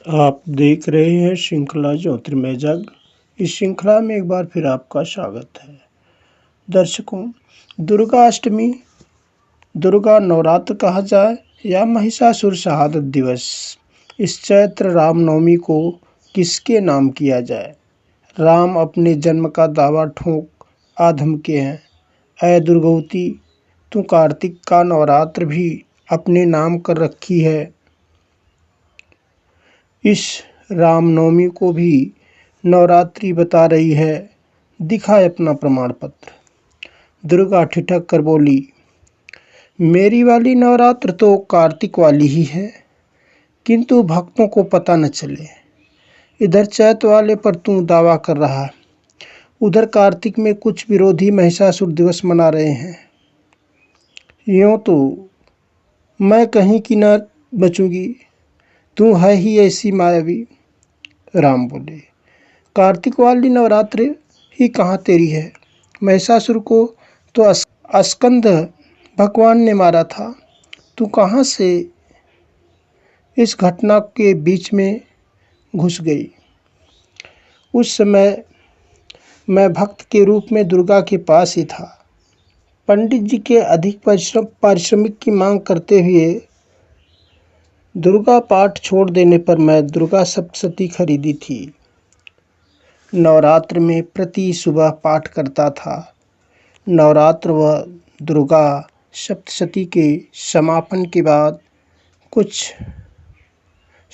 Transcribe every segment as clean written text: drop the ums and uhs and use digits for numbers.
आप देख रहे हैं श्रृंखला ज्योतिर्मय जग। इस श्रृंखला में एक बार फिर आपका स्वागत है। दर्शकों, दुर्गा अष्टमी, दुर्गा नवरात्र कहा जाए या महिषासुर शहादत दिवस, इस चैत्र रामनवमी को किसके नाम किया जाए? राम अपने जन्म का दावा ठोक आधम के हैं। ऐ दुर्गवती, तू कार्तिक का नवरात्र भी अपने नाम कर रखी है। इस रामनवमी को भी नवरात्रि बता रही है। दिखाए अपना प्रमाण पत्र। दुर्गा ठिठक कर बोली, मेरी वाली नवरात्र तो कार्तिक वाली ही है, किंतु भक्तों को पता न चले। इधर चैत वाले पर तू दावा कर रहा, उधर कार्तिक में कुछ विरोधी महिषासुर दिवस मना रहे हैं। यूँ तो मैं कहीं की न बचूंगी, तू है ही ऐसी मायावी। राम बोले, कार्तिक वाली नवरात्रि ही कहाँ तेरी है? महिषासुर को तो स्कंद भगवान ने मारा था। तू कहाँ से इस घटना के बीच में घुस गई? उस समय मैं भक्त के रूप में दुर्गा के पास ही था। पंडित जी के अधिक पारिश्रमिक की मांग करते हुए दुर्गा पाठ छोड़ देने पर मैं दुर्गा सप्तशती खरीदी थी। नवरात्र में प्रति सुबह पाठ करता था। नवरात्र व दुर्गा सप्तशती के समापन के बाद कुछ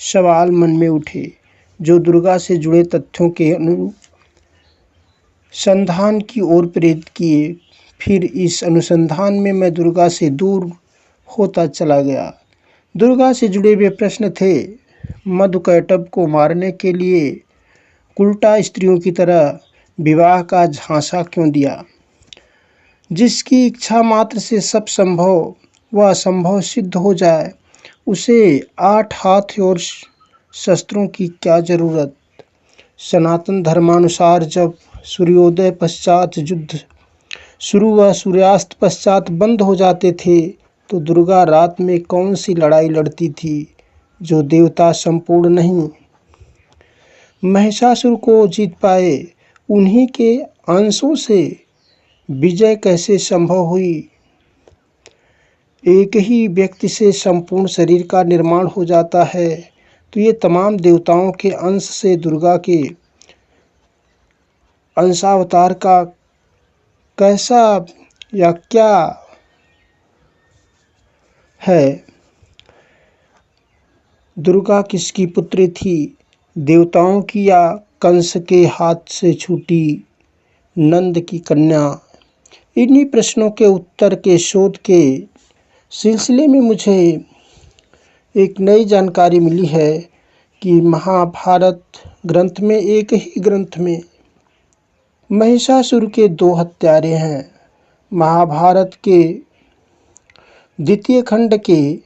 सवाल मन में उठे, जो दुर्गा से जुड़े तथ्यों के अनुसंधान की ओर प्रेरित किए। फिर इस अनुसंधान में मैं दुर्गा से दूर होता चला गया। दुर्गा से जुड़े हुए प्रश्न थे। मधुकैटभ को मारने के लिए उल्टा स्त्रियों की तरह विवाह का झांसा क्यों दिया? जिसकी इच्छा मात्र से सब संभव व असंभव सिद्ध हो जाए, उसे 8 हाथ और शस्त्रों की क्या जरूरत? सनातन धर्मानुसार जब सूर्योदय पश्चात युद्ध शुरू व सूर्यास्त पश्चात बंद हो जाते थे, तो दुर्गा रात में कौन सी लड़ाई लड़ती थी जो देवता संपूर्ण नहीं महिषासुर को जीत पाए? उन्हीं के अंशों से विजय कैसे संभव हुई? एक ही व्यक्ति से संपूर्ण शरीर का निर्माण हो जाता है, तो ये तमाम देवताओं के अंश से दुर्गा के अंशावतार का कैसा या क्या है? दुर्गा किसकी पुत्री थी? देवताओं की या कंस के हाथ से छूटी नंद की कन्या? इन्हीं प्रश्नों के उत्तर के शोध के सिलसिले में मुझे एक नई जानकारी मिली है कि महाभारत ग्रंथ में, एक ही ग्रंथ में महिषासुर के 2 हत्यारे हैं। महाभारत के द्वितीय खंड के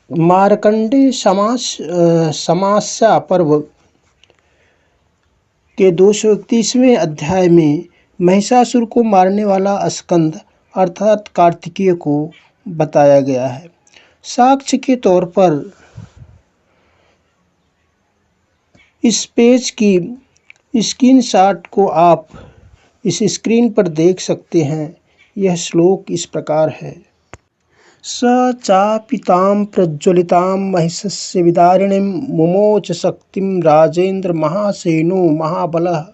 मार्कंडेय समास्या पर्व के 231वें अध्याय में महिषासुर को मारने वाला स्कंद अर्थात कार्तिकेय को बताया गया है। साक्ष्य के तौर पर इस पेज की स्क्रीनशॉट को आप इस स्क्रीन पर देख सकते हैं। यह श्लोक इस प्रकार है। स चापितां प्रज्वलितां महिषस्य विदारिणीं मुमोच शक्तिं राजेंद्र महासेनो महाबलः।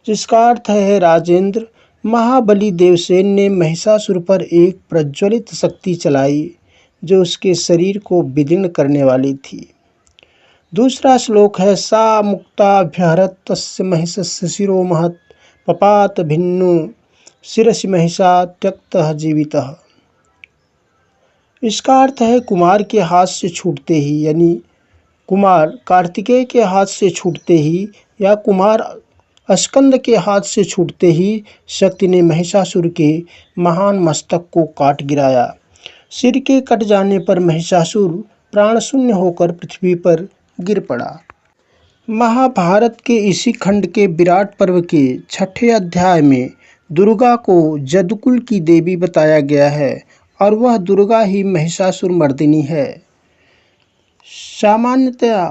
जिसका अर्थ है, राजेंद्र महाबली देवसेन ने महिषासुर पर एक प्रज्वलित शक्ति चलाई जो उसके शरीर को विदीर्ण करने वाली थी। दूसरा श्लोक है, सा मुक्ताभ्यहरत तस्य महिषस्य शिरो महत् पपात भिन्नु शिरसि महिषा त्यक्तः जीवितः। इसका अर्थ है, कुमार के हाथ से छूटते ही, यानी कुमार कार्तिकेय के हाथ से छूटते ही या कुमार स्कंद के हाथ से छूटते ही शक्ति ने महिषासुर के महान मस्तक को काट गिराया। सिर के कट जाने पर महिषासुर प्राण शून्य होकर पृथ्वी पर गिर पड़ा। महाभारत के इसी खंड के विराट पर्व के 6ठे अध्याय में दुर्गा को जदुकुल की देवी बताया गया है और वह दुर्गा ही महिषासुर मर्दिनी है। सामान्यतया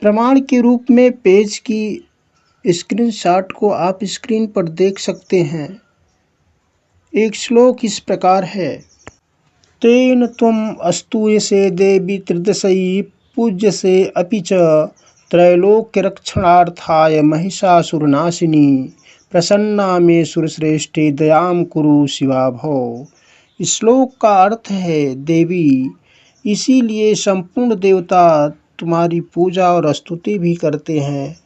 प्रमाण के रूप में पेज की स्क्रीनशॉट को आप स्क्रीन पर देख सकते हैं। एक श्लोक इस प्रकार है। तेन त्वम् अस्तूयसे देवी त्रिदशई पूज्यसे अपि च त्रैलोक्यरक्षणार्थाय महिषासुरनाशिनी प्रसन्ना मे सुरश्रेष्ठे दयां कुरु शिवा भव। इस श्लोक का अर्थ है, देवी, इसीलिए संपूर्ण देवता तुम्हारी पूजा और स्तुति भी करते हैं।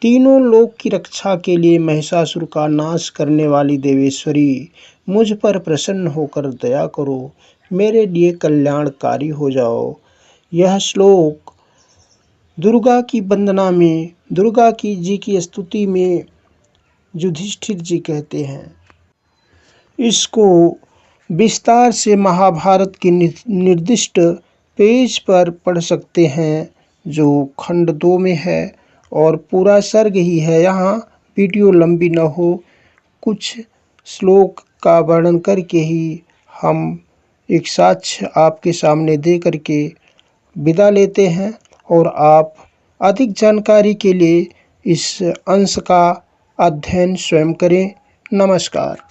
तीनों लोक की रक्षा के लिए महिषासुर का नाश करने वाली देवेश्वरी, मुझ पर प्रसन्न होकर दया करो, मेरे लिए कल्याणकारी हो जाओ। यह श्लोक दुर्गा की वंदना में, दुर्गा की जी की स्तुति में युधिष्ठिर जी कहते हैं। इसको विस्तार से महाभारत के निर्दिष्ट पेज पर पढ़ सकते हैं, जो खंड 2 में है और पूरा सर्ग ही है। यहाँ वीडियो लंबी न हो, कुछ श्लोक का वर्णन करके ही हम एक साक्ष्य आपके सामने दे करके विदा लेते हैं और आप अधिक जानकारी के लिए इस अंश का अध्ययन स्वयं करें। नमस्कार।